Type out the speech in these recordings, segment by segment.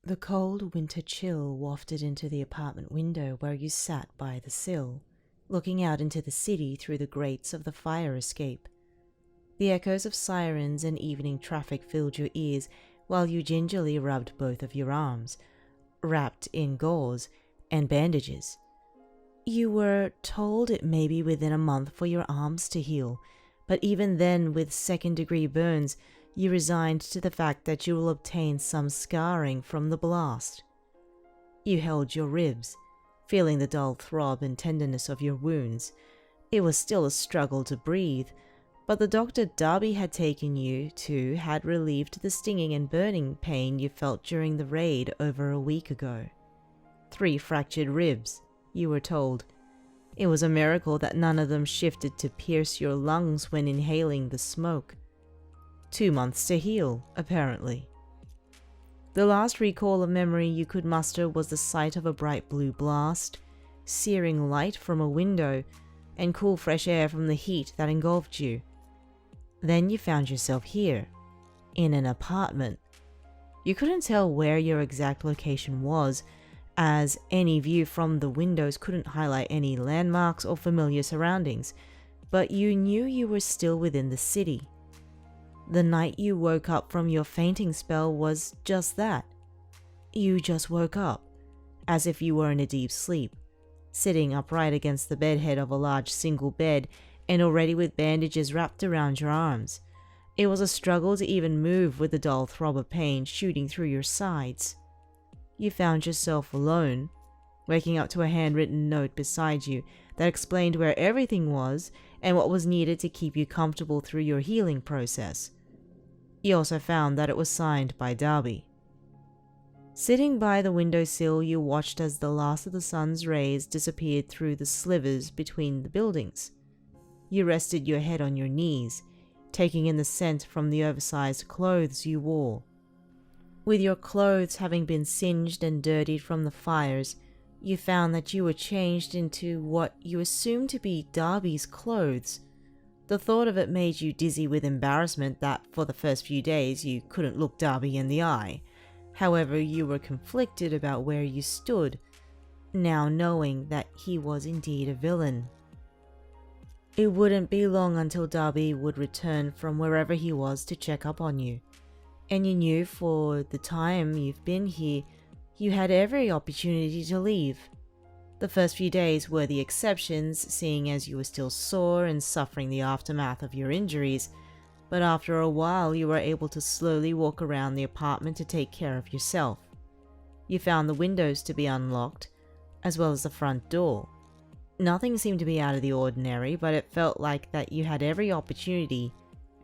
The cold winter chill wafted into the apartment window where you sat by the sill, looking out into the city through the grates of the fire escape. The echoes of sirens and evening traffic filled your ears while you gingerly rubbed both of your arms, wrapped in gauze and bandages. You were told it may be within a month for your arms to heal, but even then, with second-degree burns, you resigned to the fact that you will obtain some scarring from the blast. You held your ribs, feeling the dull throb and tenderness of your wounds. It was still a struggle to breathe, but the doctor Dabi had taken you to had relieved the stinging and burning pain you felt during the raid over a week ago. 3 fractured ribs, you were told. It was a miracle that none of them shifted to pierce your lungs when inhaling the smoke. 2 months to heal, apparently. The last recall of memory you could muster was the sight of a bright blue blast, searing light from a window, and cool fresh air from the heat that engulfed you. Then you found yourself here, in an apartment. You couldn't tell where your exact location was, as any view from the windows couldn't highlight any landmarks or familiar surroundings, but you knew you were still within the city. The night you woke up from your fainting spell was just that. You just woke up, as if you were in a deep sleep, sitting upright against the bedhead of a large single bed and already with bandages wrapped around your arms. It was a struggle to even move with the dull throb of pain shooting through your sides. You found yourself alone, waking up to a handwritten note beside you that explained where everything was and what was needed to keep you comfortable through your healing process. You also found that it was signed by Dabi. Sitting by the windowsill, you watched as the last of the sun's rays disappeared through the slivers between the buildings. You rested your head on your knees, taking in the scent from the oversized clothes you wore. With your clothes having been singed and dirtied from the fires, you found that you were changed into what you assumed to be Dabi's clothes. The thought of it made you dizzy with embarrassment that for the first few days you couldn't look Dabi in the eye. However, you were conflicted about where you stood, now knowing that he was indeed a villain. It wouldn't be long until Dabi would return from wherever he was to check up on you. And you knew for the time you've been here, you had every opportunity to leave. The first few days were the exceptions, seeing as you were still sore and suffering the aftermath of your injuries, but after a while you were able to slowly walk around the apartment to take care of yourself. You found the windows to be unlocked, as well as the front door. Nothing seemed to be out of the ordinary, but it felt like that you had every opportunity,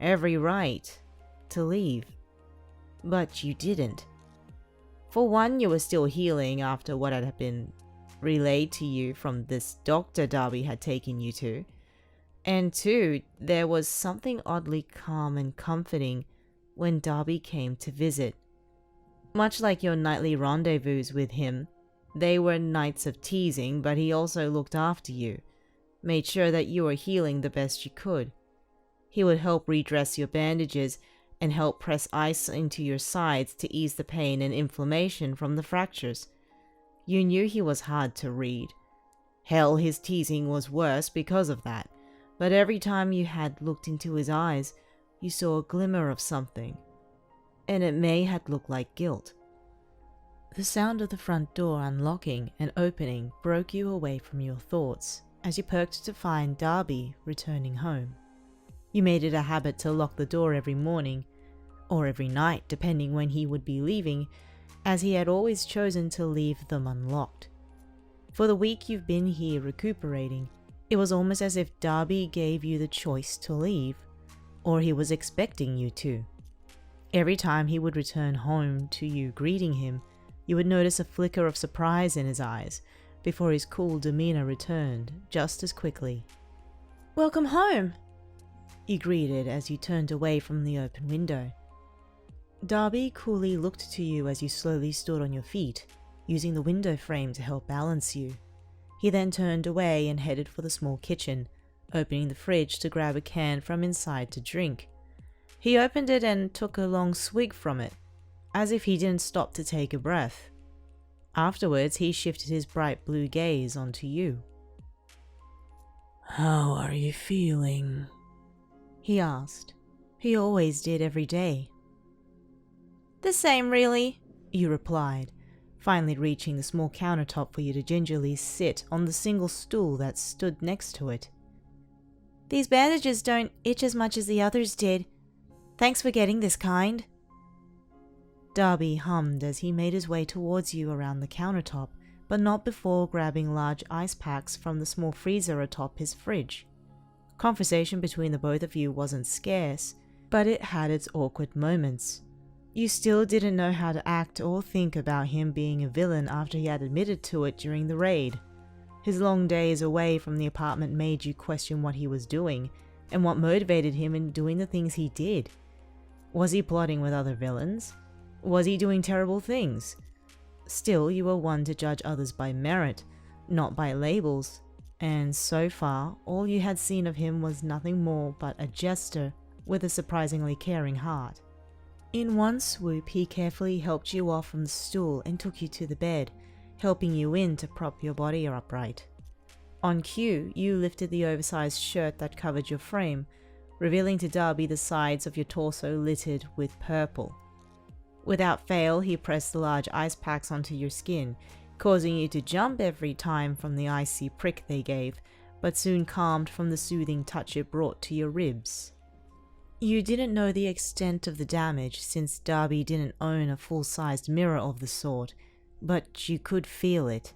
every right, to leave. But you didn't. For one, you were still healing after what had been relayed to you from this doctor Dabi had taken you to. And 2, there was something oddly calm and comforting when Dabi came to visit. Much like your nightly rendezvous with him, they were nights of teasing, but he also looked after you, made sure that you were healing the best you could. He would help redress your bandages and help press ice into your sides to ease the pain and inflammation from the fractures. You knew he was hard to read. Hell, his teasing was worse because of that, but every time you had looked into his eyes, you saw a glimmer of something, and it may had looked like guilt. The sound of the front door unlocking and opening broke you away from your thoughts as you perked to find Dabi returning home. You made it a habit to lock the door every morning, or every night depending when he would be leaving, as he had always chosen to leave them unlocked. For the week you've been here recuperating, it was almost as if Dabi gave you the choice to leave, or he was expecting you to. Every time he would return home to you greeting him, you would notice a flicker of surprise in his eyes before his cool demeanor returned just as quickly. "Welcome home," you greeted as you turned away from the open window. Dabi coolly looked to you as you slowly stood on your feet, using the window frame to help balance you. He then turned away and headed for the small kitchen, opening the fridge to grab a can from inside to drink. He opened it and took a long swig from it, as if he didn't stop to take a breath. Afterwards, he shifted his bright blue gaze onto you. "How are you feeling?" he asked. He always did every day. "The same, really," you replied, finally reaching the small countertop for you to gingerly sit on the single stool that stood next to it. "These bandages don't itch as much as the others did. Thanks for getting this kind." Dabi hummed as he made his way towards you around the countertop, but not before grabbing large ice packs from the small freezer atop his fridge. Conversation between the both of you wasn't scarce, but it had its awkward moments. You still didn't know how to act or think about him being a villain after he had admitted to it during the raid. His long days away from the apartment made you question what he was doing, and what motivated him in doing the things he did. Was he plotting with other villains? Was he doing terrible things? Still, you were one to judge others by merit, not by labels, and so far, all you had seen of him was nothing more but a jester with a surprisingly caring heart. In one swoop, he carefully helped you off from the stool and took you to the bed, helping you in to prop your body upright. On cue, you lifted the oversized shirt that covered your frame, revealing to Dabi the sides of your torso littered with purple. Without fail, he pressed the large ice packs onto your skin, causing you to jump every time from the icy prick they gave, but soon calmed from the soothing touch it brought to your ribs. You didn't know the extent of the damage since Dabi didn't own a full-sized mirror of the sort, but you could feel it.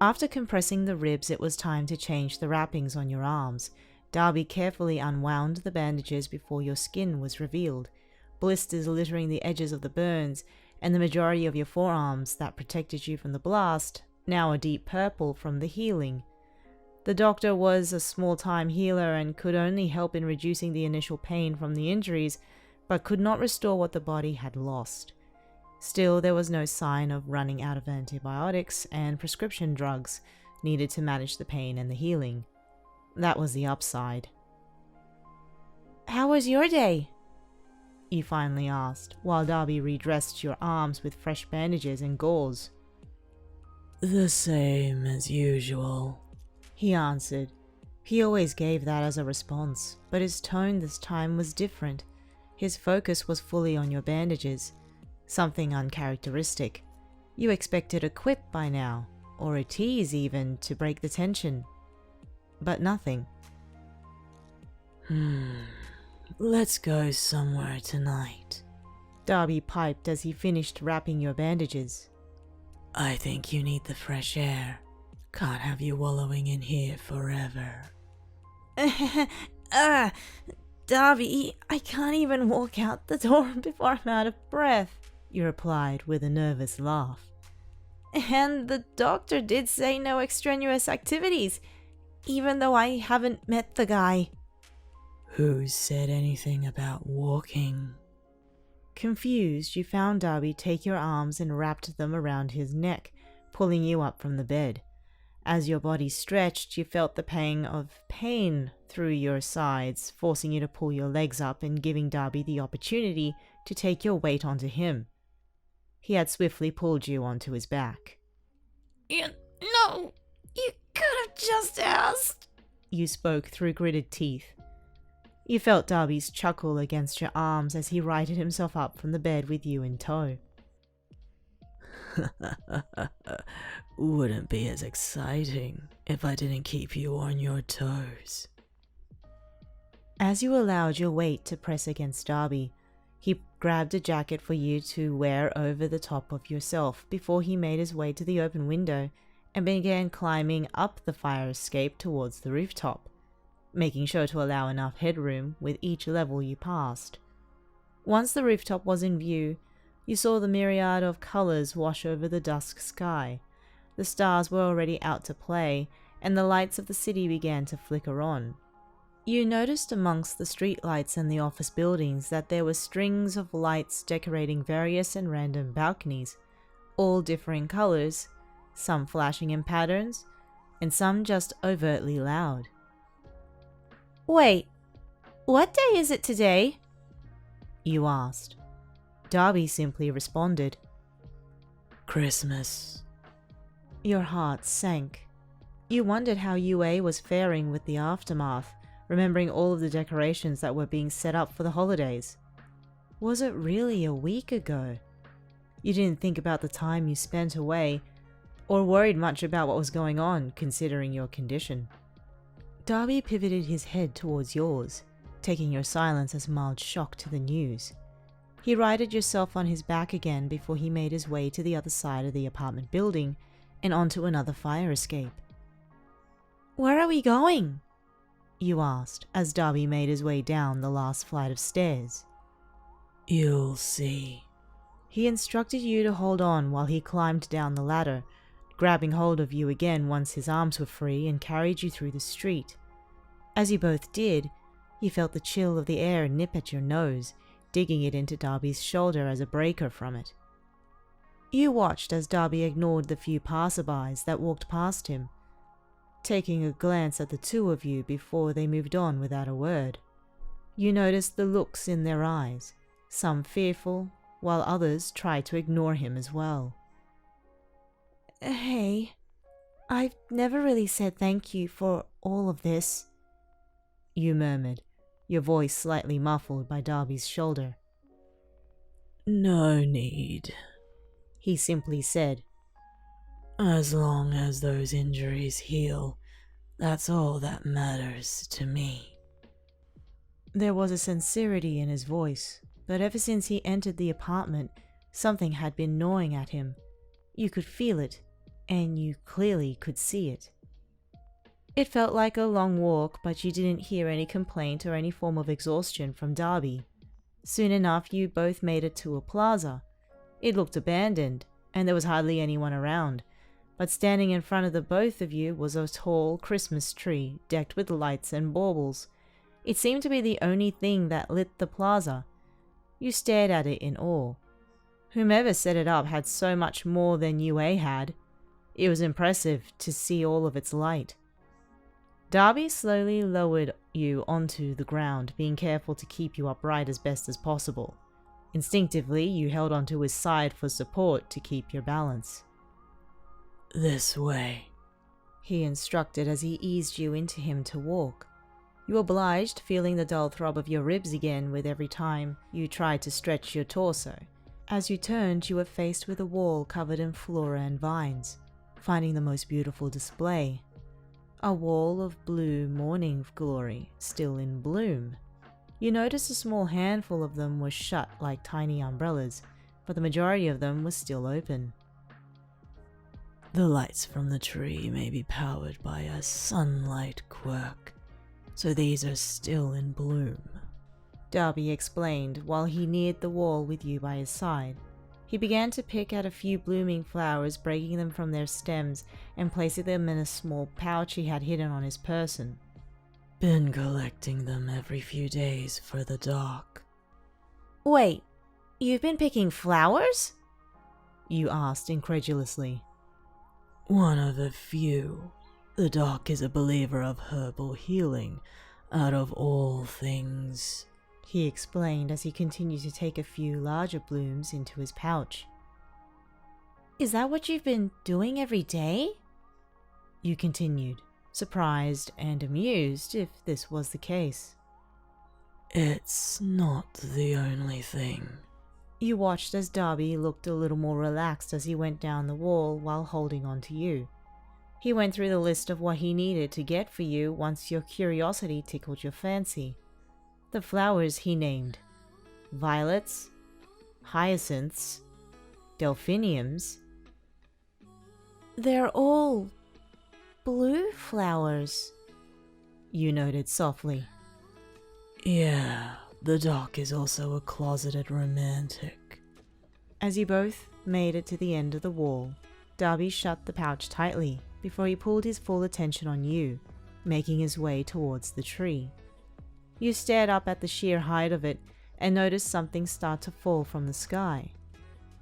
After compressing the ribs, it was time to change the wrappings on your arms. Dabi carefully unwound the bandages before your skin was revealed, blisters littering the edges of the burns, and the majority of your forearms that protected you from the blast, now a deep purple from the healing. The doctor was a small-time healer and could only help in reducing the initial pain from the injuries, but could not restore what the body had lost. Still, there was no sign of running out of antibiotics and prescription drugs needed to manage the pain and the healing. That was the upside. "How was your day?" you finally asked, while Dabi redressed your arms with fresh bandages and gauze. "The same as usual," he answered. He always gave that as a response, but his tone this time was different. His focus was fully on your bandages, something uncharacteristic. You expected a quip by now, or a tease even, to break the tension. But nothing. "Let's go somewhere tonight," Dabi piped as he finished wrapping your bandages. "I think you need the fresh air. Can't have you wallowing in here forever." Dabi, I can't even walk out the door before I'm out of breath," you replied with a nervous laugh. "And the doctor did say no extraneous activities, even though I haven't met the guy." "Who said anything about walking?" Confused, you found Dabi take your arms and wrapped them around his neck, pulling you up from the bed. As your body stretched, you felt the pang of pain through your sides, forcing you to pull your legs up and giving Dabi the opportunity to take your weight onto him. He had swiftly pulled you onto his back. No, you could have just asked," you spoke through gritted teeth. You felt Dabi's chuckle against your arms as he righted himself up from the bed with you in tow. "Wouldn't be as exciting if I didn't keep you on your toes." As you allowed your weight to press against Dabi, he grabbed a jacket for you to wear over the top of yourself before he made his way to the open window and began climbing up the fire escape towards the rooftop, making sure to allow enough headroom with each level you passed. Once the rooftop was in view, you saw the myriad of colors wash over the dusk sky. The stars were already out to play, and the lights of the city began to flicker on. You noticed amongst the streetlights and the office buildings that there were strings of lights decorating various and random balconies, all differing colors, some flashing in patterns, and some just overtly loud. "Wait, what day is it today?" you asked. Dabi simply responded, Christmas. Your heart sank. You wondered how UA was faring with the aftermath, remembering all of the decorations that were being set up for the holidays. Was it really a week ago? You didn't think about the time you spent away, or worried much about what was going on, considering your condition. Dabi pivoted his head towards yours, taking your silence as mild shock to the news. He righted yourself on his back again before he made his way to the other side of the apartment building and onto another fire escape. Where are we going? You asked as Dabi made his way down the last flight of stairs. You'll see. He instructed you to hold on while he climbed down the ladder, grabbing hold of you again once his arms were free and carried you through the street. As you both did, you felt the chill of the air nip at your nose, digging it into Dabi's shoulder as a breaker from it. You watched as Dabi ignored the few passerbys that walked past him, taking a glance at the two of you before they moved on without a word. You noticed the looks in their eyes, some fearful, while others tried to ignore him as well. Hey, I've never really said thank you for all of this, you murmured, your voice slightly muffled by Dabi's shoulder. No need, he simply said. As long as those injuries heal, that's all that matters to me. There was a sincerity in his voice, but ever since he entered the apartment, something had been gnawing at him. You could feel it, and you clearly could see it. It felt like a long walk, but you didn't hear any complaint or any form of exhaustion from Dabi. Soon enough, you both made it to a plaza. It looked abandoned, and there was hardly anyone around, but standing in front of the both of you was a tall Christmas tree decked with lights and baubles. It seemed to be the only thing that lit the plaza. You stared at it in awe. Whomever set it up had so much more than UA had. It was impressive to see all of its light. Dabi slowly lowered you onto the ground, being careful to keep you upright as best as possible. Instinctively, you held onto his side for support to keep your balance. This way, he instructed as he eased you into him to walk. You obliged, feeling the dull throb of your ribs again with every time you tried to stretch your torso. As you turned, you were faced with a wall covered in flora and vines, finding the most beautiful display. A wall of blue morning glory, still in bloom. You noticed a small handful of them were shut like tiny umbrellas, but the majority of them was still open. The lights from the tree may be powered by a sunlight quirk, so these are still in bloom, Dabi explained while he neared the wall with you by his side. He began to pick at a few blooming flowers, breaking them from their stems and placing them in a small pouch he had hidden on his person. Been collecting them every few days for the dock. Wait, you've been picking flowers? You asked incredulously. One of the few. The doc is a believer of herbal healing, out of all things, he explained as he continued to take a few larger blooms into his pouch. Is that what you've been doing every day? You continued, surprised and amused if this was the case. It's not the only thing. You watched as Dabi looked a little more relaxed as he went down the wall while holding on to you. He went through the list of what he needed to get for you once your curiosity tickled your fancy. The flowers he named: violets, hyacinths, delphiniums. They're all blue flowers, you noted softly. Yeah, the doc is also a closeted romantic. As you both made it to the end of the wall, Dabi shut the pouch tightly before he pulled his full attention on you, making his way towards the tree. You stared up at the sheer height of it and noticed something start to fall from the sky.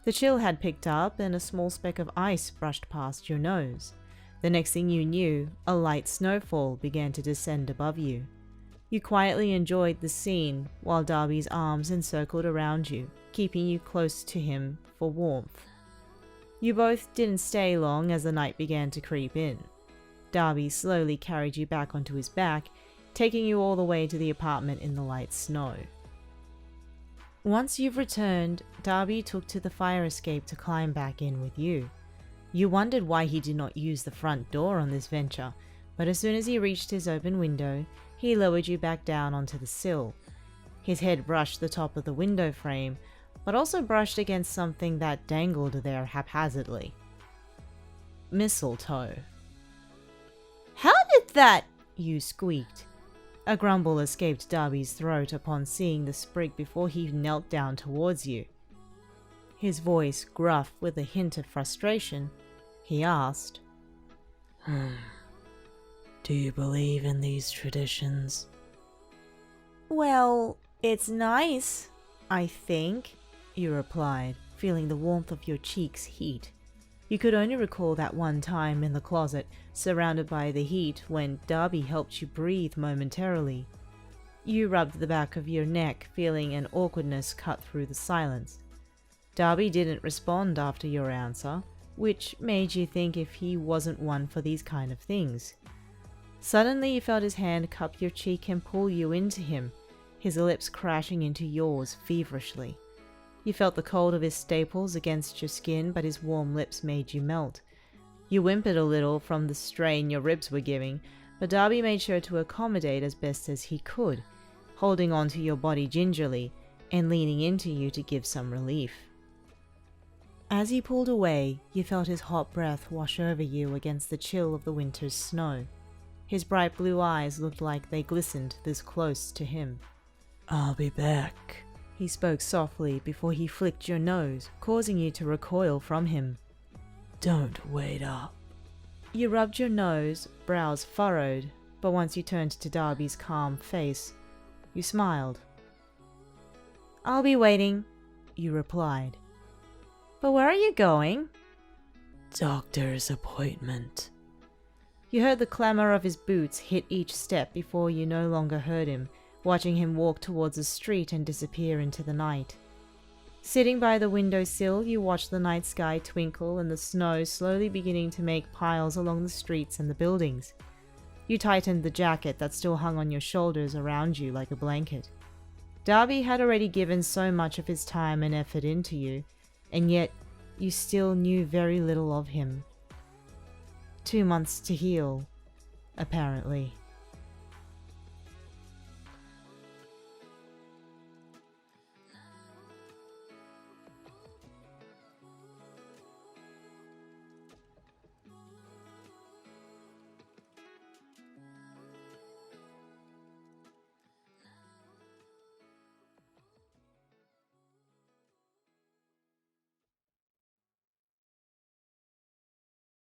The chill had picked up and a small speck of ice brushed past your nose. The next thing you knew, a light snowfall began to descend above you. You quietly enjoyed the scene while Dabi's arms encircled around you, keeping you close to him for warmth. You both didn't stay long as the night began to creep in. Dabi slowly carried you back onto his back, taking you all the way to the apartment in the light snow. Once you've returned, Dabi took to the fire escape to climb back in with you. You wondered why he did not use the front door on this venture, but as soon as he reached his open window, he lowered you back down onto the sill. His head brushed the top of the window frame, but also brushed against something that dangled there haphazardly. Mistletoe. "How did that?" you squeaked. A grumble escaped Dabi's throat upon seeing the sprig before he knelt down towards you. His voice gruff with a hint of frustration, he asked, Do you believe in these traditions? "Well, it's nice, I think," you replied, feeling the warmth of your cheeks heat. You could only recall that one time in the closet, surrounded by the heat, when Dabi helped you breathe momentarily. You rubbed the back of your neck, feeling an awkwardness cut through the silence. Dabi didn't respond after your answer, which made you think if he wasn't one for these kind of things. Suddenly you felt his hand cup your cheek and pull you into him, his lips crashing into yours feverishly. You felt the cold of his staples against your skin, but his warm lips made you melt. You whimpered a little from the strain your ribs were giving, but Dabi made sure to accommodate as best as he could, holding onto your body gingerly and leaning into you to give some relief. As he pulled away, you felt his hot breath wash over you against the chill of the winter's snow. His bright blue eyes looked like they glistened this close to him. I'll be back, he spoke softly before he flicked your nose, causing you to recoil from him. Don't wait up. You rubbed your nose, brows furrowed, but once you turned to Dabi's calm face, you smiled. "I'll be waiting," you replied. "But where are you going?" Doctor's appointment. You heard the clamor of his boots hit each step before you no longer heard him, watching him walk towards the street and disappear into the night. Sitting by the windowsill, you watched the night sky twinkle and the snow slowly beginning to make piles along the streets and the buildings. You tightened the jacket that still hung on your shoulders around you like a blanket. Dabi had already given so much of his time and effort into you, and yet you still knew very little of him. 2 months to heal, apparently.